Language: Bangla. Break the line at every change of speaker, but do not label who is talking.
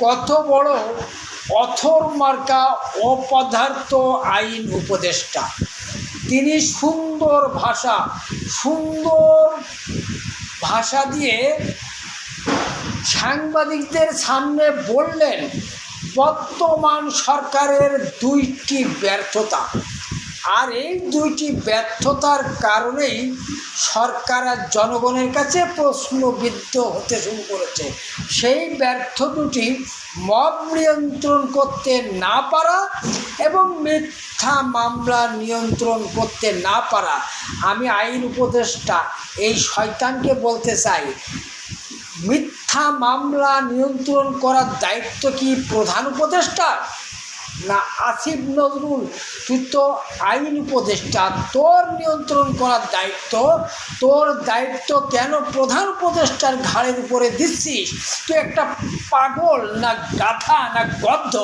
কত বড় অথর মার্কা অপদার্থ আইন উপদেষ্টা। তিনি সুন্দর ভাষা দিয়ে সাংবাদিকদের সামনে বললেন বর্তমান সরকারের দুইটি ব্যর্থতা, আর এই দুইটি ব্যর্থতার কারণেই সরকার আর জনগণের কাছে প্রশ্নবিদ্ধ হতে শুরু করেছে। সেই ব্যর্থ দুটি মব নিয়ন্ত্রণ করতে না পারা এবং মিথ্যা মামলা নিয়ন্ত্রণ করতে না পারা। আমি আইন উপদেষ্টা এই শয়তানকে বলতে চাই, মিথ্যা মামলা নিয়ন্ত্রণ করার দায়িত্ব কি প্রধান উপদেষ্টা না আসিফ নজরুল? তুই তো আইন উপদেষ্টা, তোর নিয়ন্ত্রণ করার দায়িত্ব, তোর দায়িত্ব কেন প্রধান উপদেষ্টার ঘাড়ের উপরে দিচ্ছিস? তুই একটা পাগল না গাধা না গদ্ধ?